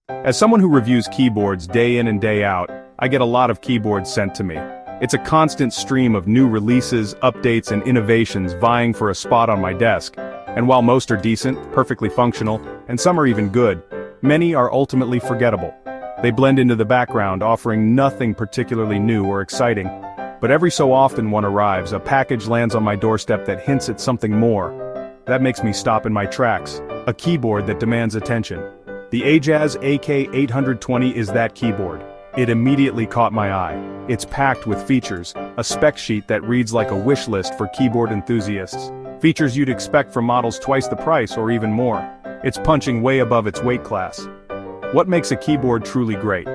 As someone who reviews keyboards day in and day out, I get a lot of keyboards sent to me. It's a constant stream of new releases, updates, and innovations vying for a spot on my desk. And while most are decent, perfectly functional, and some are even good, many are ultimately forgettable. They blend into the background, offering nothing particularly new or exciting. But every so often one arrives, a package lands on my doorstep that hints at something more. That makes me stop in my tracks. A keyboard that demands attention. The AJAZZ AK820 is that keyboard. It immediately caught my eye. It's packed with features, a spec sheet that reads like a wish list for keyboard enthusiasts. Features you'd expect from models twice the price or even more. It's punching way above its weight class. What makes a keyboard truly great?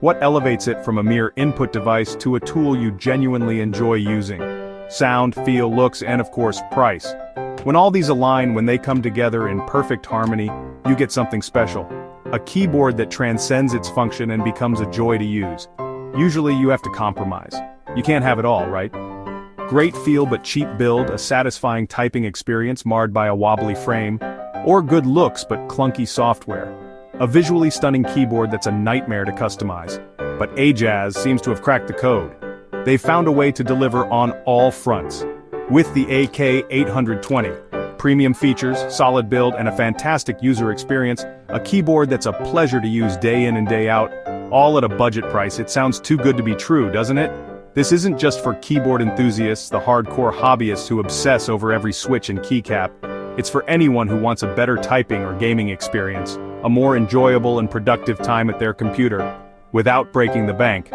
What elevates it from a mere input device to a tool you genuinely enjoy using? Sound, feel, looks, and of course, price. When all these align, when they come together in perfect harmony, you get something special. A keyboard that transcends its function and becomes a joy to use. Usually you have to compromise. You can't have it all, right? Great feel but cheap build, a satisfying typing experience marred by a wobbly frame, or good looks but clunky software. A visually stunning keyboard that's a nightmare to customize. But AJAZZ seems to have cracked the code. They've found a way to deliver on all fronts. With the AK820, premium features, solid build, and a fantastic user experience, a keyboard that's a pleasure to use day in and day out, all at a budget price. It sounds too good to be true, doesn't it? This isn't just for keyboard enthusiasts, the hardcore hobbyists who obsess over every switch and keycap. It's for anyone who wants a better typing or gaming experience, a more enjoyable and productive time at their computer, without breaking the bank.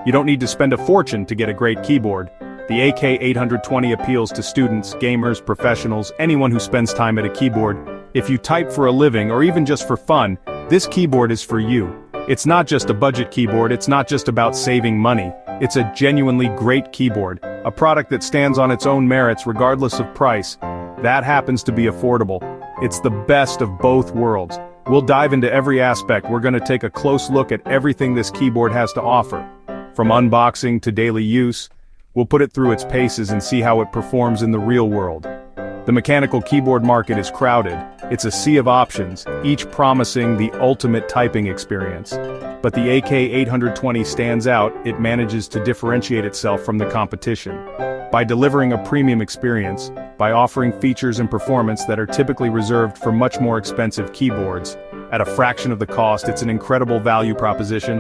You don't need to spend a fortune to get a great keyboard. The AK820 appeals to students, gamers, professionals, anyone who spends time at a keyboard. If you type for a living or even just for fun, this keyboard is for you. It's not just a budget keyboard, it's not just about saving money. It's a genuinely great keyboard, a product that stands on its own merits regardless of price. That happens to be affordable. It's the best of both worlds. We'll dive into every aspect. We're going to take a close look at everything this keyboard has to offer. From unboxing to daily use, we'll put it through its paces and see how it performs in the real world. The mechanical keyboard market is crowded. It's a sea of options, each promising the ultimate typing experience. But the AK820 stands out. It manages to differentiate itself from the competition. By delivering a premium experience, by offering features and performance that are typically reserved for much more expensive keyboards, at a fraction of the cost, it's an incredible value proposition.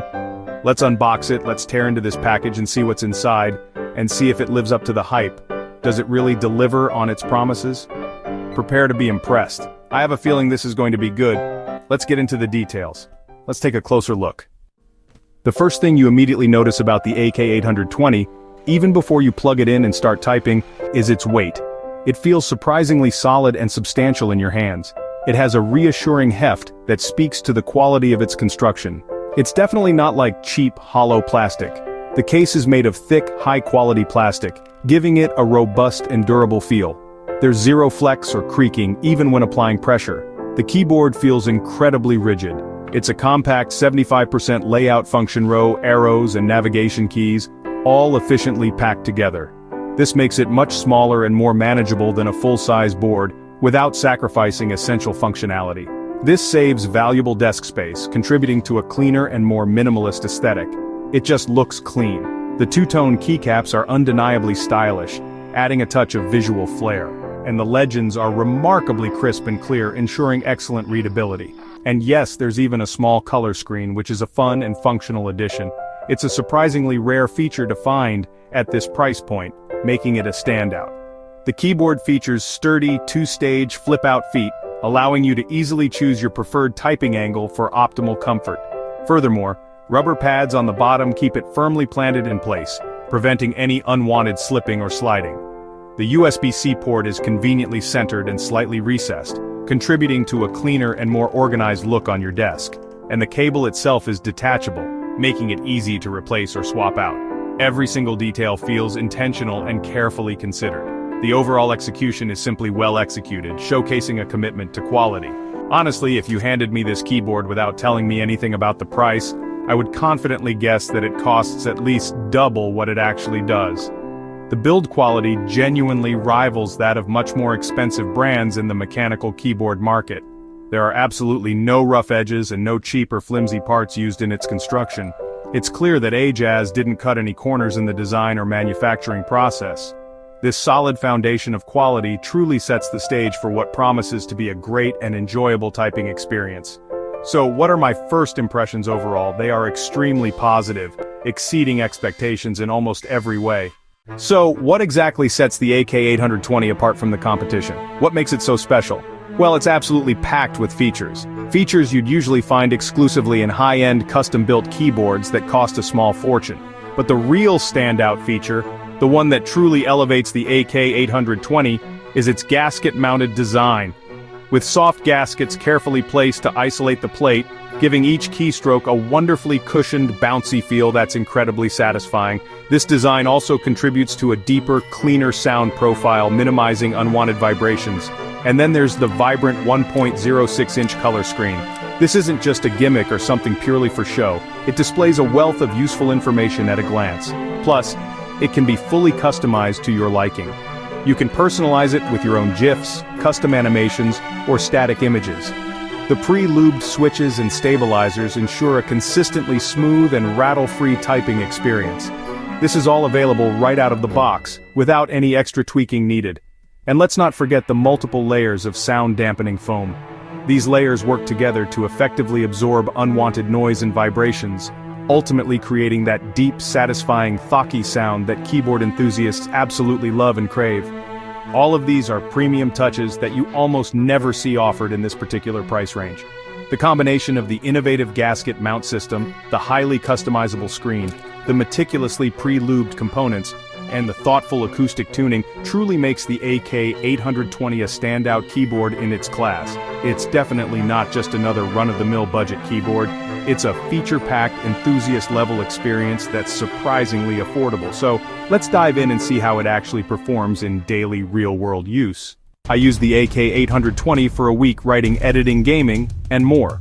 Let's unbox it, let's tear into this package and see what's inside, and see if it lives up to the hype. Does it really deliver on its promises? Prepare to be impressed. I have a feeling this is going to be good. Let's get into the details. Let's take a closer look. The first thing you immediately notice about the AK820, even before you plug it in and start typing, is its weight. It feels surprisingly solid and substantial in your hands. It has a reassuring heft that speaks to the quality of its construction. It's definitely not like cheap, hollow plastic. The case is made of thick, high-quality plastic, giving it a robust and durable feel. There's zero flex or creaking, even when applying pressure. The keyboard feels incredibly rigid. It's a compact 75% layout function row, arrows, and navigation keys, all efficiently packed together. This makes it much smaller and more manageable than a full-size board, without sacrificing essential functionality. This saves valuable desk space, contributing to a cleaner and more minimalist aesthetic. It just looks clean. The two-tone keycaps are undeniably stylish, adding a touch of visual flair. And the legends are remarkably crisp and clear, ensuring excellent readability. And yes, there's even a small color screen, which is a fun and functional addition. It's a surprisingly rare feature to find at this price point, making it a standout. The keyboard features sturdy, two-stage flip-out feet, allowing you to easily choose your preferred typing angle for optimal comfort. Furthermore, rubber pads on the bottom keep it firmly planted in place, preventing any unwanted slipping or sliding. The USB-C port is conveniently centered and slightly recessed, contributing to a cleaner and more organized look on your desk. And the cable itself is detachable, making it easy to replace or swap out. Every single detail feels intentional and carefully considered. The overall execution is simply well executed, showcasing a commitment to quality. Honestly, if you handed me this keyboard without telling me anything about the price, I would confidently guess that it costs at least double what it actually does. The build quality genuinely rivals that of much more expensive brands in the mechanical keyboard market. There are absolutely no rough edges and no cheap or flimsy parts used in its construction. It's clear that AJAZZ didn't cut any corners in the design or manufacturing process. This solid foundation of quality truly sets the stage for what promises to be a great and enjoyable typing experience. So what are my first impressions overall? They are extremely positive, exceeding expectations in almost every way. So what exactly sets the AK820 apart from the competition? What makes it so special? Well, it's absolutely packed with features. Features you'd usually find exclusively in high-end custom-built keyboards that cost a small fortune. But the real standout feature, the one that truly elevates the AK820, is its gasket-mounted design. With soft gaskets carefully placed to isolate the plate, giving each keystroke a wonderfully cushioned, bouncy feel that's incredibly satisfying. This design also contributes to a deeper, cleaner sound profile, minimizing unwanted vibrations. And then there's the vibrant 1.06-inch color screen. This isn't just a gimmick or something purely for show. It displays a wealth of useful information at a glance. Plus, it can be fully customized to your liking. You can personalize it with your own GIFs, custom animations, or static images. The pre-lubed switches and stabilizers ensure a consistently smooth and rattle-free typing experience. This is all available right out of the box, without any extra tweaking needed. And let's not forget the multiple layers of sound-dampening foam. These layers work together to effectively absorb unwanted noise and vibrations, ultimately creating that deep, satisfying, thocky sound that keyboard enthusiasts absolutely love and crave. All of these are premium touches that you almost never see offered in this particular price range. The combination of the innovative gasket mount system, the highly customizable screen, the meticulously pre-lubed components, and the thoughtful acoustic tuning truly makes the AK820 a standout keyboard in its class. It's definitely not just another run-of-the-mill budget keyboard. It's a feature-packed, enthusiast-level experience that's surprisingly affordable. So, let's dive in and see how it actually performs in daily real-world use. I used the AK820 for a week writing, editing, gaming, and more.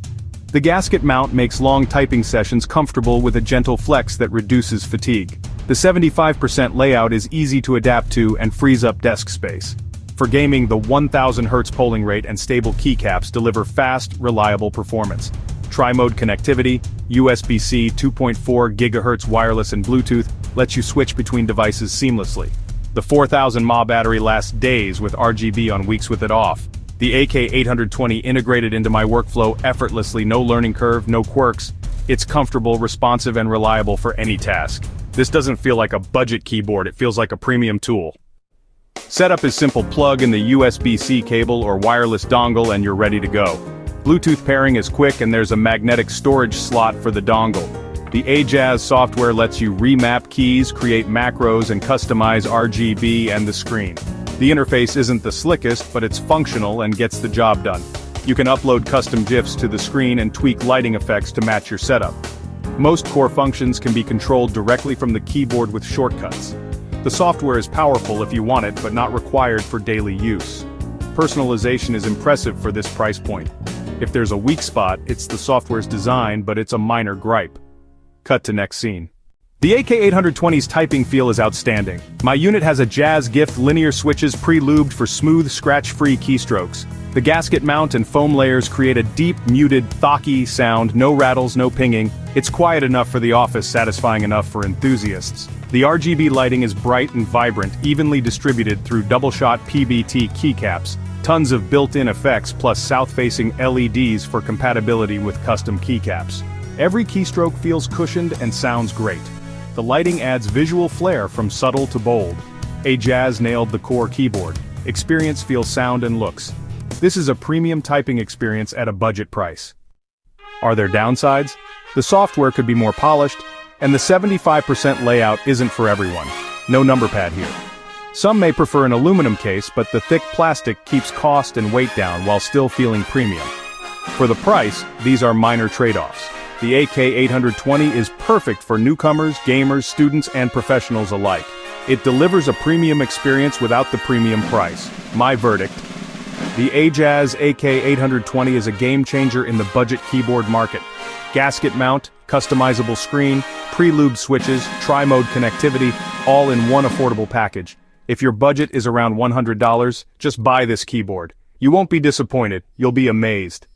The gasket mount makes long typing sessions comfortable with a gentle flex that reduces fatigue. The 75% layout is easy to adapt to and frees up desk space. For gaming, the 1000 Hz polling rate and stable keycaps deliver fast, reliable performance. Tri-mode connectivity, USB-C 2.4 GHz wireless and Bluetooth lets you switch between devices seamlessly. The 4000 mAh battery lasts days with RGB on weeks with it off. The AK820 integrated into my workflow effortlessly, no learning curve, no quirks. It's comfortable, responsive, and reliable for any task. This doesn't feel like a budget keyboard, it feels like a premium tool. Setup is simple: plug in the USB-C cable or wireless dongle and you're ready to go. Bluetooth pairing is quick and there's a magnetic storage slot for the dongle. The AJAZZ software lets you remap keys, create macros, and customize RGB and the screen. The interface isn't the slickest, but it's functional and gets the job done. You can upload custom GIFs to the screen and tweak lighting effects to match your setup. Most core functions can be controlled directly from the keyboard with shortcuts. The software is powerful if you want it, but not required for daily use. Personalization is impressive for this price point. If there's a weak spot, it's the software's design, but it's a minor gripe. Cut to next scene. The AK820's typing feel is outstanding. My unit has a AJAZZ Gift linear switches pre-lubed for smooth, scratch-free keystrokes. The gasket mount and foam layers create a deep, muted, thocky sound, no rattles, no pinging. It's quiet enough for the office, satisfying enough for enthusiasts. The RGB lighting is bright and vibrant, evenly distributed through double-shot PBT keycaps. Tons of built-in effects plus south-facing LEDs for compatibility with custom keycaps. Every keystroke feels cushioned and sounds great. The lighting adds visual flair from subtle to bold. AJAZZ nailed the core keyboard. Experience feels sound and looks. This is a premium typing experience at a budget price. Are there downsides? The software could be more polished, and the 75% layout isn't for everyone. No number pad here. Some may prefer an aluminum case, but the thick plastic keeps cost and weight down while still feeling premium. For the price, these are minor trade-offs. The AK820 is perfect for newcomers, gamers, students, and professionals alike. It delivers a premium experience without the premium price. My verdict: the AJAZZ AK820 is a game-changer in the budget keyboard market. Gasket mount, customizable screen, pre-lubed switches, tri-mode connectivity, all in one affordable package. If your budget is around $100, just buy this keyboard. You won't be disappointed, you'll be amazed.